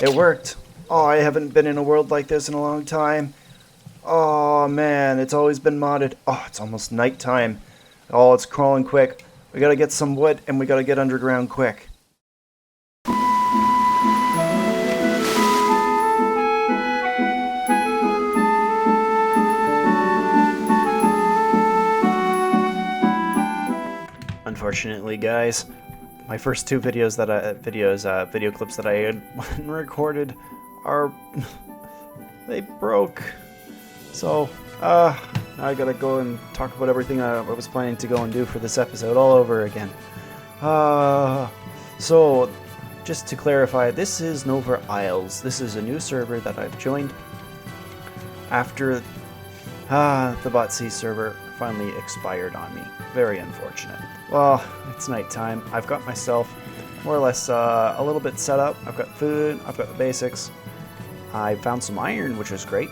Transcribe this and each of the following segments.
It worked. Oh, I haven't been in a world like this in a long time. Oh man, it's always been modded. Oh, it's almost nighttime. Oh, it's crawling quick. We gotta get some wood and we gotta get underground quick. Unfortunately, guys, my first two video clips that I had recorded are they broke. So, now I gotta go and talk about everything I was planning to go and do for this episode all over again. So, just to clarify, this is NOVR ISLES. This is a new server that I've joined after the BotC server finally expired on me. Very unfortunate. Well, it's nighttime. I've got myself more or less a little bit set up. I've got food, I've got the basics. I found some iron, which is great,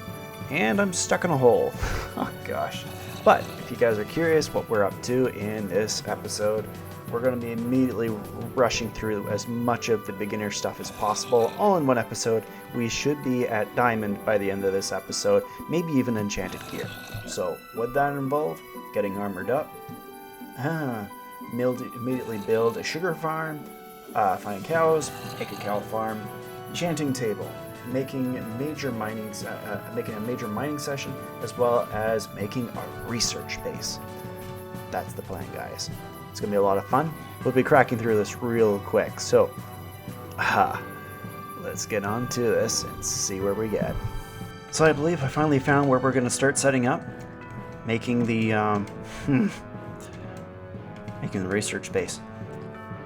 and I'm stuck in a hole. Oh gosh. But if you guys are curious what we're up to in this episode, we're going to be immediately rushing through as much of the beginner stuff as possible, all in one episode. We should be at Diamond by the end of this episode, maybe even Enchanted Gear. So, what that involve? Getting armored up, immediately build a sugar farm, find cows, make a cow farm, enchanting table, making a major mining session, as well as making a research base. That's the plan, guys. It's gonna be a lot of fun. We'll be cracking through this real quick. So, let's get on to this and see where we get. So I believe I finally found where we're gonna start setting up, making the making the research base.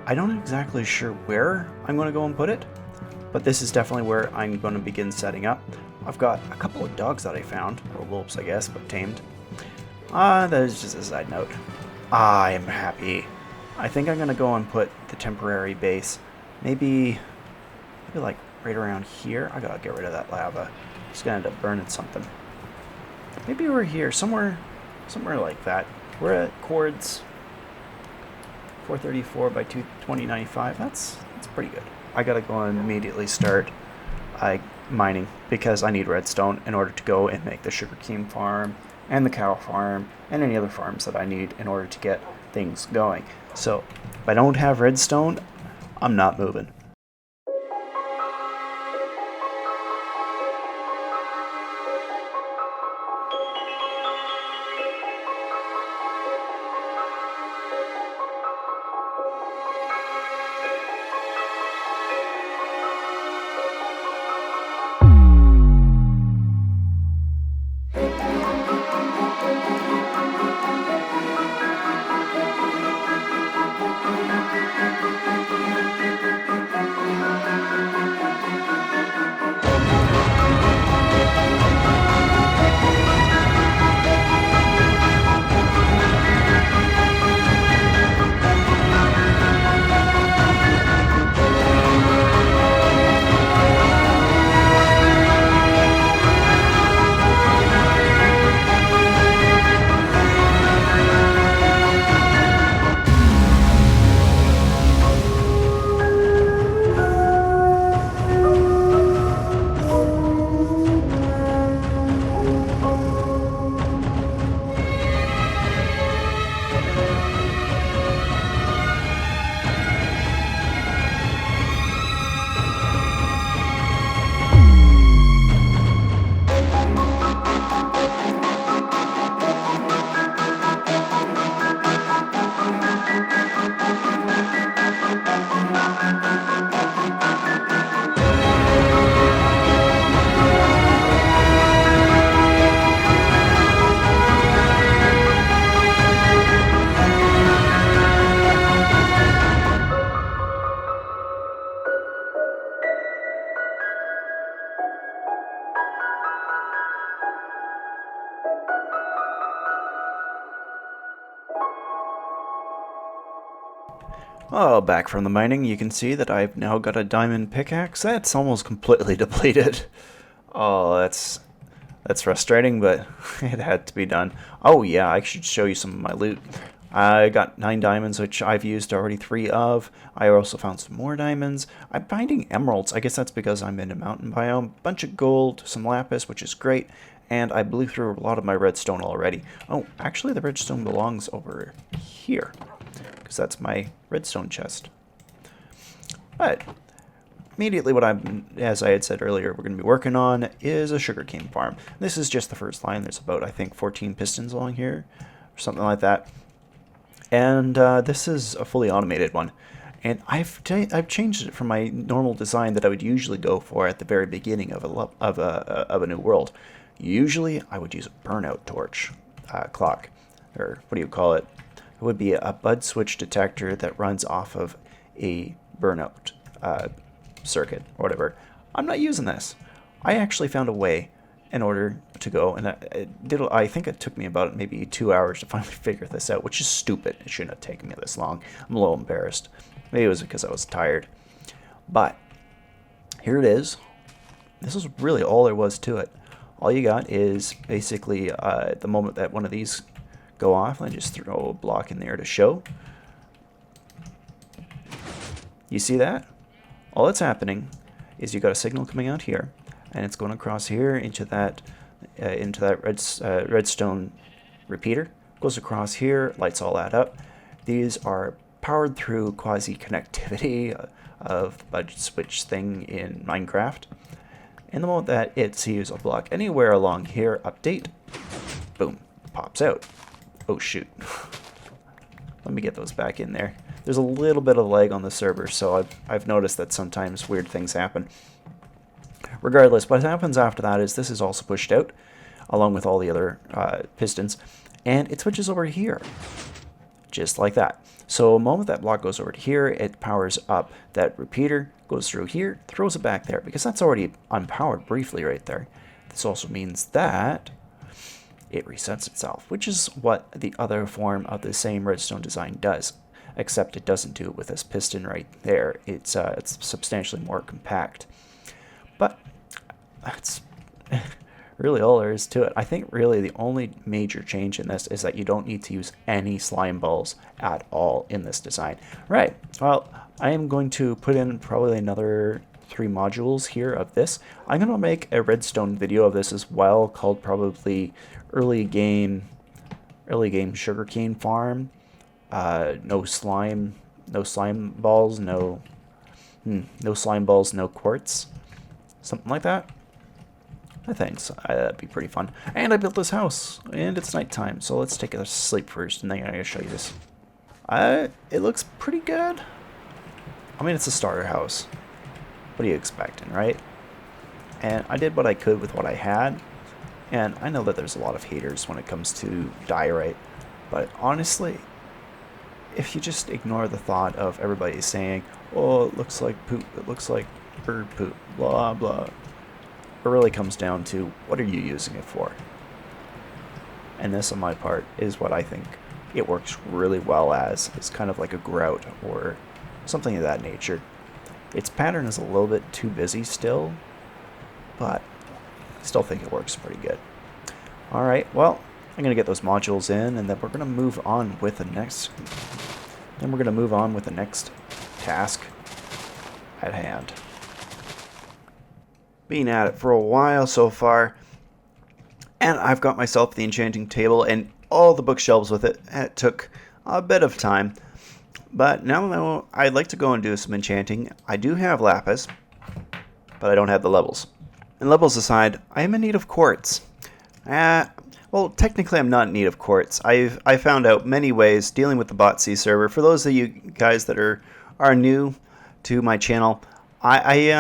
I don't exactly sure where I'm going to go and put it, but this is definitely where I'm going to begin setting up. I've got a couple of dogs that I found, or wolves I guess, but tamed. That is just a side note. I am happy. I think I'm going to go and put the temporary base, maybe like right around here. I gotta get rid of that lava. It's going to end up burning something. Maybe we're here, somewhere like that. We're at chords 434 by 2095. That's pretty good. I gotta go and immediately start mining because I need redstone in order to go and make the sugarcane farm and the cow farm and any other farms that I need in order to get things going. So if I don't have redstone, I'm not moving. Oh, back from the mining, you can see that I've now got a diamond pickaxe. That's almost completely depleted. Oh, that's frustrating, but it had to be done. Oh yeah, I should show you some of my loot. I got 9 diamonds, which I've used already 3 of. I also found some more diamonds. I'm finding emeralds. I guess that's because I'm in a mountain biome. Bunch of gold, some lapis, which is great. And I blew through a lot of my redstone already. Oh, actually the redstone belongs over here, because that's my redstone chest. But immediately what as I had said earlier, we're going to be working on is a sugarcane farm. This is just the first line. There's about, I think, 14 pistons along here, or something like that. And this is a fully automated one. And I've changed it from my normal design that I would usually go for at the very beginning of a new world. Usually, I would use a burnout torch clock, or what do you call it? It would be a bud switch detector that runs off of a burnout circuit or whatever. I'm not using this. I actually found a way in order to go, and I think it took me about maybe 2 hours to finally figure this out, which is stupid. It shouldn't have taken me this long. I'm a little embarrassed. Maybe it was because I was tired. But here it is. This is really all there was to it. All you got is basically the moment that one of these go off, I just throw a block in there to show. You see that? All that's happening is you got a signal coming out here, and it's going across here into that redstone repeater. Goes across here, lights all that up. These are powered through quasi-connectivity of the bud switch thing in Minecraft. And the moment that it sees a block anywhere along here, update, boom, pops out. Oh shoot. Let me get those back in there. There's a little bit of lag on the server, so I've noticed that sometimes weird things happen. Regardless, what happens after that is this is also pushed out, along with all the other pistons, and it switches over here, just like that. So the moment that block goes over to here, it powers up that repeater, goes through here, throws it back there, because that's already unpowered briefly right there. This also means that it resets itself, which is what the other form of the same redstone design does, except it doesn't do it with this piston right there. It's substantially more compact. But that's really all there is to it. I think really the only major change in this is that you don't need to use any slime balls at all in this design. Right, well, I am going to put in probably another 3 modules here of this. I'm going to make a redstone video of this as well, called probably early game sugarcane farm. No slime balls, no slime balls, no quartz. Something like that. I think so. That'd be pretty fun. And I built this house, and it's nighttime, so let's take a sleep first, and then I'm going to show you this. It looks pretty good. I mean, it's a starter house. What are you expecting, right? And I did what I could with what I had, and I know that there's a lot of haters when it comes to diorite, but honestly, if you just ignore the thought of everybody saying, oh, it looks like poop, it looks like bird poop, blah, blah, it really comes down to what are you using it for? And this, on my part, is what I think it works really well as. It's kind of like a grout or something of that nature. Its pattern is a little bit too busy still, but I still think it works pretty good. Alright, well, I'm going to get those modules in, and then we're going to move on with the next... task at hand. Been at it for a while so far, and I've got myself the enchanting table and all the bookshelves with it, and it took a bit of time. But now I'd like to go and do some enchanting. I do have lapis, but I don't have the levels. And levels aside, I am in need of quartz. Well, technically I'm not in need of quartz. I found out many ways dealing with the BotC server. For those of you guys that are new to my channel, I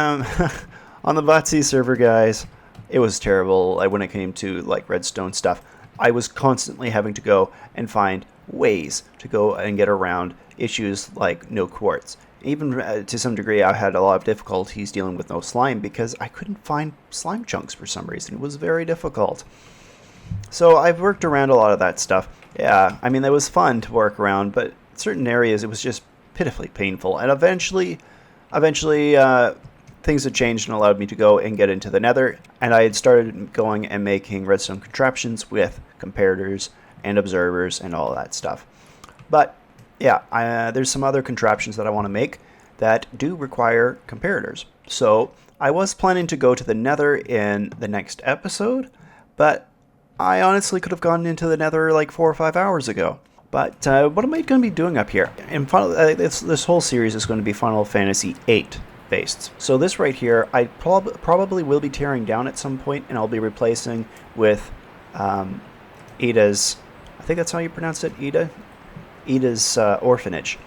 on the BotC server, guys, it was terrible. When it came to like redstone stuff, I was constantly having to go and find ways to go and get around issues like no quartz. Even to some degree, I had a lot of difficulties dealing with no slime because I couldn't find slime chunks for some reason. It was very difficult. So I've worked around a lot of that stuff. Yeah, I mean, it was fun to work around, but certain areas it was just pitifully painful. And eventually things had changed and allowed me to go and get into the Nether, and I had started going and making redstone contraptions with comparators and observers and all that stuff. But yeah, there's some other contraptions that I want to make that do require comparators. So I was planning to go to the Nether in the next episode, but I honestly could have gone into the Nether like 4 or 5 hours ago. But what am I going to be doing up here? This whole series is going to be Final Fantasy VIII based. So this right here, I probably will be tearing down at some point, and I'll be replacing with Ida's, I think that's how you pronounce it, Ida's orphanage.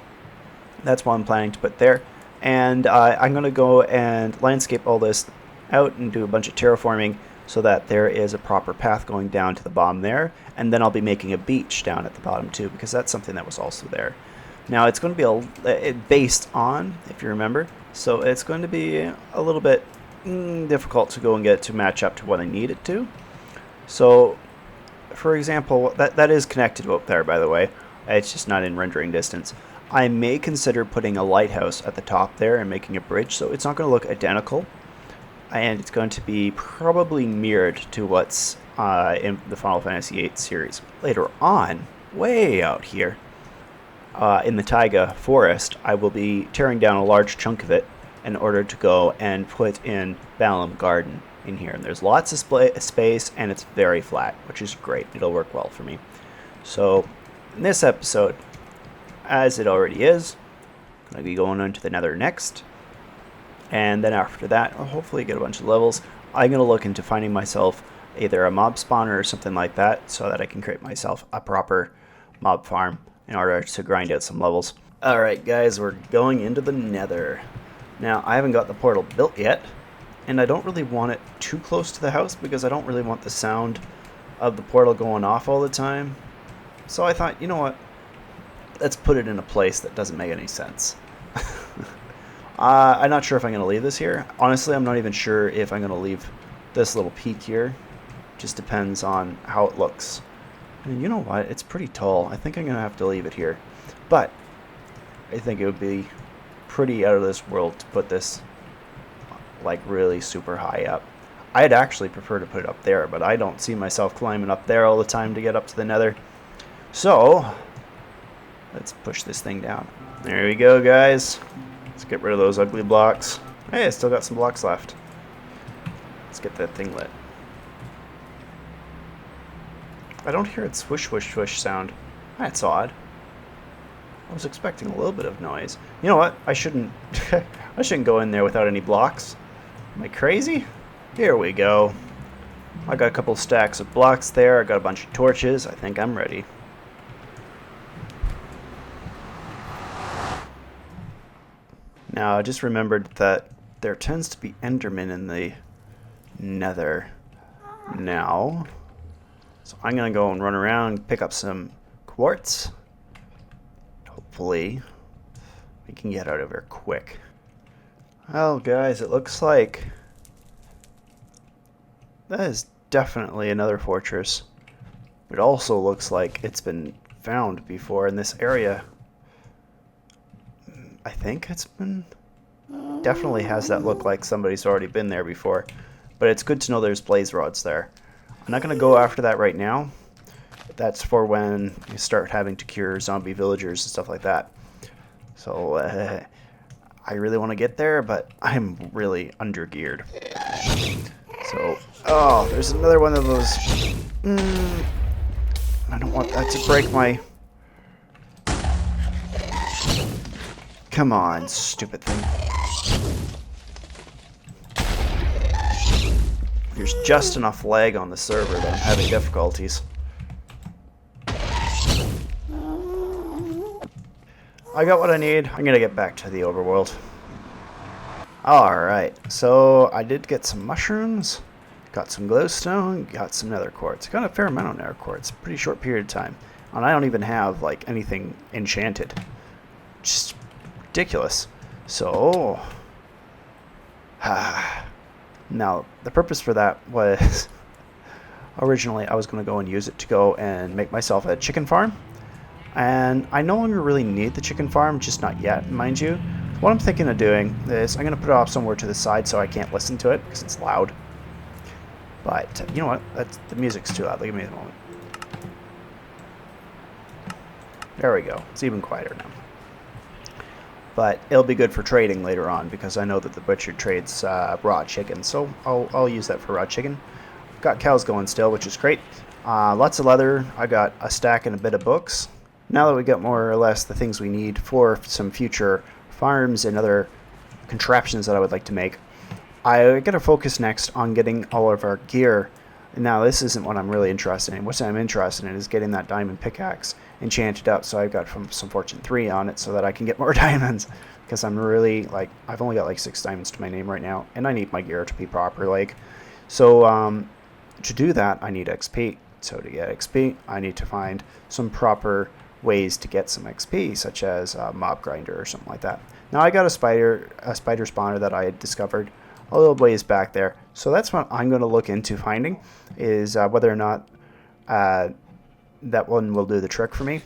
That's what I'm planning to put there. And I'm going to go and landscape all this out and do a bunch of terraforming so that there is a proper path going down to the bottom there. And then I'll be making a beach down at the bottom too, because that's something that was also there. Now it's going to be based on, if you remember, so it's going to be a little bit difficult to go and get to match up to what I need it to. So, for example, that is connected up there, by the way. It's just not in rendering distance. I may consider putting a lighthouse at the top there and making a bridge, so it's not going to look identical. And it's going to be probably mirrored to what's in the Final Fantasy VIII series. Later on, way out here, in the taiga forest, I will be tearing down a large chunk of it in order to go and put in Balam Garden in here. And there's lots of space, and it's very flat, which is great. It'll work well for me. So, in this episode, as it already is, I'm going to be going on to the Nether next. And then after that, I'll hopefully get a bunch of levels. I'm going to look into finding myself either a mob spawner or something like that so that I can create myself a proper mob farm in order to grind out some levels. Alright guys, we're going into the Nether. Now, I haven't got the portal built yet, and I don't really want it too close to the house because I don't really want the sound of the portal going off all the time. So I thought, you know what? Let's put it in a place that doesn't make any sense. I'm not sure if I'm going to leave this here. Honestly, I'm not even sure if I'm going to leave this little peak here. Just depends on how it looks. And you know what? It's pretty tall. I think I'm going to have to leave it here. But I think it would be pretty out of this world to put this like really super high up. I'd actually prefer to put it up there, but I don't see myself climbing up there all the time to get up to the Nether. So let's push this thing down. There we go, guys. Let's get rid of those ugly blocks. Hey, I still got some blocks left. Let's get that thing lit. I don't hear it swish, swish, swish sound. That's odd. I was expecting a little bit of noise. You know what? I shouldn't I shouldn't go in there without any blocks. Am I crazy? Here we go. I got a couple stacks of blocks there. I got a bunch of torches. I think I'm ready. Now, I just remembered that there tends to be Enderman in the Nether now. So I'm going to go and run around, pick up some quartz. Hopefully, we can get out of here quick. Well, guys, it looks like that is definitely another fortress. It also looks like it's been found before in this area. I think it's been... Definitely has that look like somebody's already been there before. But it's good to know there's blaze rods there. I'm not going to go after that right now. That's for when you start having to cure zombie villagers and stuff like that. So, I really want to get there, but I'm really under-geared. So, oh, there's another one of those... I don't want that to break my... Come on, stupid thing. There's just enough lag on the server that I'm having difficulties. I got what I need. I'm gonna get back to the overworld. Alright, so I did get some mushrooms, got some glowstone, got some nether quartz. Got a fair amount of nether quartz, pretty short period of time. And I don't even have like anything enchanted. Just ridiculous. So, now the purpose for that was originally I was going to go and use it to go and make myself a chicken farm, and I no longer really need the chicken farm, just not yet, mind you. What I'm thinking of doing is I'm going to put it off somewhere to the side so I can't listen to it because it's loud. But you know what? The music's too loud. Give me a moment. There we go. It's even quieter now. But it'll be good for trading later on because I know that the butcher trades raw chicken, so I'll use that for raw chicken. Got cows going still, which is great. Lots of leather. I got a stack and a bit of books. Now that we got more or less the things we need for some future farms and other contraptions that I would like to make, I got to focus next on getting all of our gear. Now, this isn't what I'm really interested in. What I'm interested in is getting that diamond pickaxe enchanted up, so I've got some Fortune 3 on it so that I can get more diamonds, because I'm really, like, I've only got like 6 diamonds to my name right now, and I need my gear to be proper, like, so to do that I need XP. So to get XP I need to find some proper ways to get some XP, such as a mob grinder or something like that. Now, I got a spider spawner that I had discovered a little ways back there, so that's what I'm going to look into finding, is whether or not that one will do the trick for me.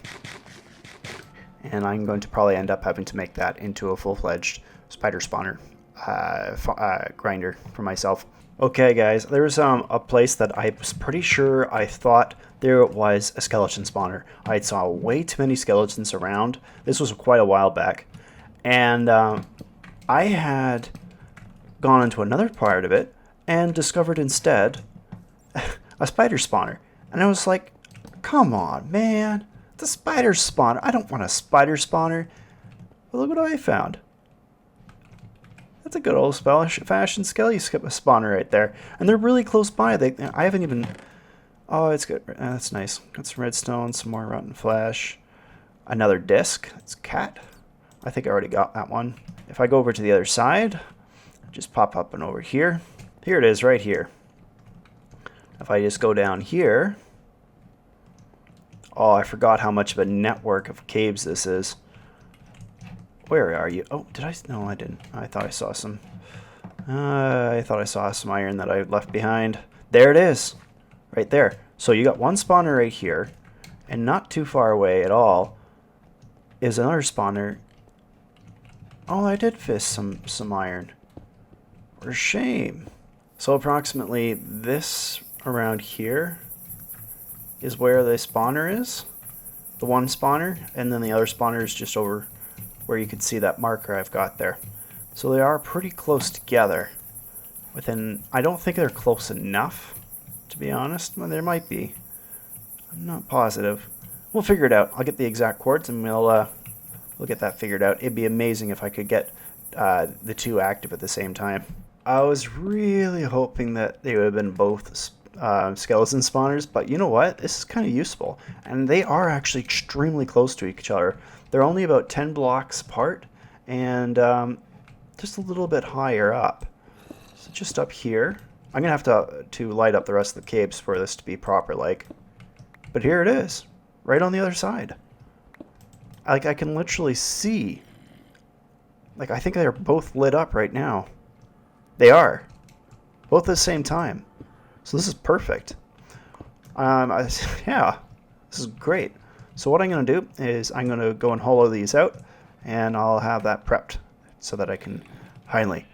And I'm going to probably end up having to make that into a full-fledged spider spawner grinder for myself. Okay guys, there's a place that I was pretty sure I thought there was a skeleton spawner. I saw way too many skeletons around. This was quite a while back. And I had gone into another part of it and discovered instead a spider spawner. And I was like, come on, man. The spider spawner. I don't want a spider spawner. Well, look what I found. That's a good old fashioned skelly spawner right there. And they're really close by. I haven't even... Oh, it's good. That's nice. Got some redstone, some more rotten flesh. Another disc. It's a cat. I think I already got that one. If I go over to the other side, just pop up and over here. Here it is right here. If I just go down here... Oh, I forgot how much of a network of caves this is. Where are you? Oh, did I? No, I didn't. I thought I saw some. I thought I saw some iron that I left behind. There it is. Right there. So you got one spawner right here. And not too far away at all is another spawner. Oh, I did fish some iron. What a shame. So approximately this around here is where the spawner is. The one spawner. And then the other spawner is just over where you can see that marker I've got there. So they are pretty close together. I don't think they're close enough, to be honest. Well, there might be. I'm not positive. We'll figure it out. I'll get the exact coordinates and we'll get that figured out. It'd be amazing if I could get the two active at the same time. I was really hoping that they would have been both skeleton spawners, but you know what? This is kind of useful. And they are actually extremely close to each other. They're only about 10 blocks apart and just a little bit higher up. So just up here. I'm going to have to light up the rest of the caves for this to be proper like. But here it is. Right on the other side. Like, I can literally see. Like, I think they're both lit up right now. They are. Both at the same time. So this is perfect. Yeah. This is great. So what I'm going to do is I'm going to go and hollow these out, and I'll have that prepped so that I can finally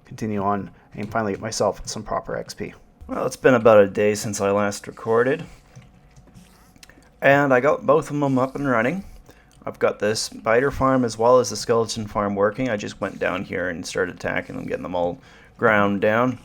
continue on and finally get myself some proper XP. Well, it's been about a day since I last recorded, and I got both of them up and running. I've got this spider farm as well as the skeleton farm working. I just went down here and started attacking them, getting them all ground down.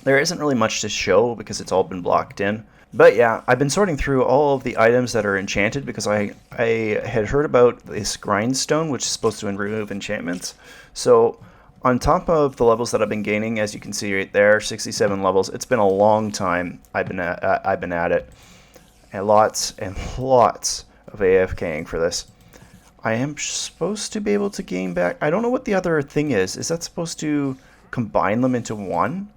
There isn't really much to show because it's all been blocked in. But yeah, I've been sorting through all of the items that are enchanted because I had heard about this grindstone, which is supposed to remove enchantments. So on top of the levels that I've been gaining, as you can see right there, 67 levels. It's been a long time I've been at it, and lots of AFKing for this. I am supposed to be able to gain back. I don't know what the other thing is. Is that supposed to combine them into one?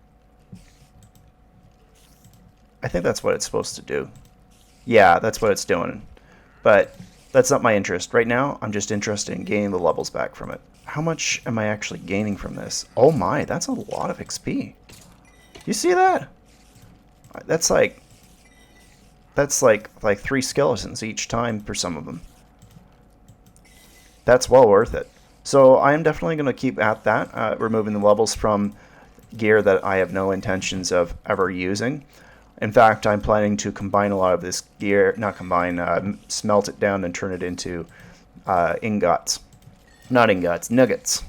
I think that's what it's supposed to do. Yeah, that's what it's doing. But that's not my interest. Right now, I'm just interested in gaining the levels back from it. How much am I actually gaining from this? Oh my, that's a lot of XP. You see that? That's like 3 skeletons each time for some of them. That's well worth it. So I am definitely going to keep at that, removing the levels from gear that I have no intentions of ever using. In fact, I'm planning to combine a lot of this gear, not combine, smelt it down and turn it into ingots. Not ingots, nuggets.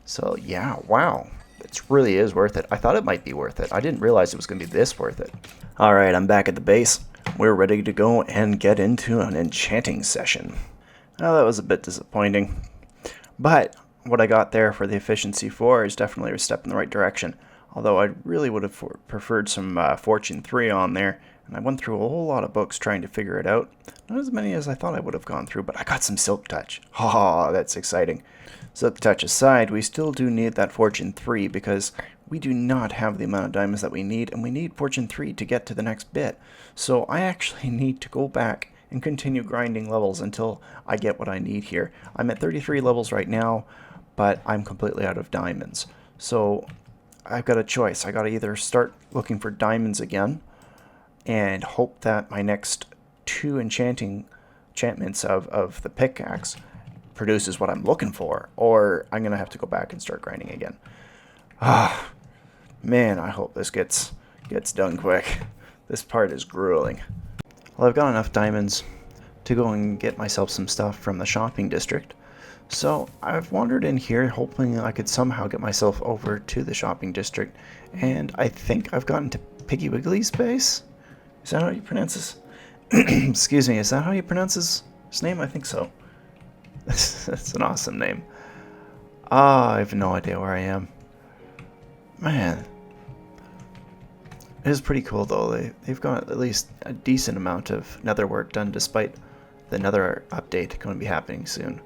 So yeah, wow. It really is worth it. I thought it might be worth it. I didn't realize it was going to be this worth it. Alright, I'm back at the base. We're ready to go and get into an enchanting session. Well, that was a bit disappointing. But what I got there for the efficiency 4 is definitely a step in the right direction. Although I really would have preferred some Fortune 3 on there. And I went through a whole lot of books trying to figure it out. Not as many as I thought I would have gone through, but I got some Silk Touch. Ha, that's exciting. Silk Touch aside, we still do need that Fortune 3 because we do not have the amount of diamonds that we need, and we need Fortune 3 to get to the next bit. So I actually need to go back and continue grinding levels until I get what I need here. I'm at 33 levels right now, but I'm completely out of diamonds. So I've got a choice. I got to either start looking for diamonds again and hope that my next 2 enchantments of the pickaxe produces what I'm looking for, or I'm going to have to go back and start grinding again. Ah, man, I hope this gets done quick. This part is grueling. Well, I've got enough diamonds to go and get myself some stuff from the shopping district. So I've wandered in here hoping I could somehow get myself over to the shopping district, and I think I've gotten to Piggy Wiggly's base? Is that how you pronounce this? Excuse me, is that how you pronounce his name? I think so. That's an awesome name. I have no idea where I am. Man. It is pretty cool though. They've got at least a decent amount of nether work done despite the nether update going to be happening soon.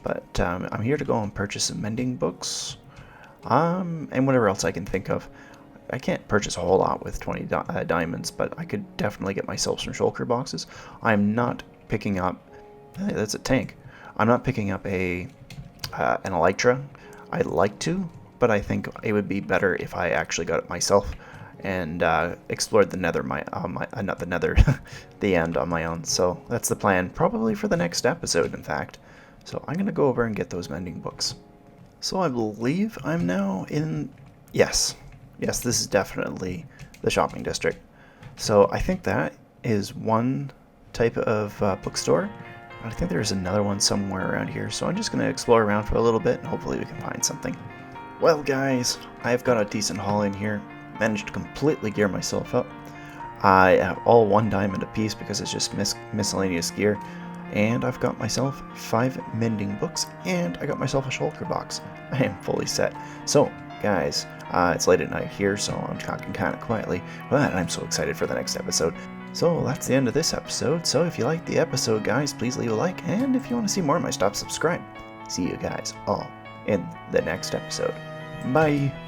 But I'm here to go and purchase some mending books. And whatever else I can think of. I can't purchase a whole lot with 20 diamonds, but I could definitely get myself some shulker boxes. I'm not picking up... Hey, that's a tank. I'm not picking up an elytra. I'd like to, but I think it would be better if I actually got it myself and explored the nether, not the nether, the end on my own. So that's the plan, probably for the next episode, in fact. So I'm going to go over and get those mending books. So I believe I'm now in... Yes, this is definitely the shopping district. So I think that is one type of bookstore. I think there's another one somewhere around here, so I'm just going to explore around for a little bit and hopefully we can find something. Well guys, I've got a decent haul in here. Managed to completely gear myself up. I have all 1 diamond apiece because it's just miscellaneous gear. And I've got myself 5 mending books, and I got myself a shulker box. I am fully set. So, guys, it's late at night here, so I'm talking kind of quietly, but I'm so excited for the next episode. So, that's the end of this episode. So, if you liked the episode, guys, please leave a like, and if you want to see more of my stuff, subscribe. See you guys all in the next episode. Bye!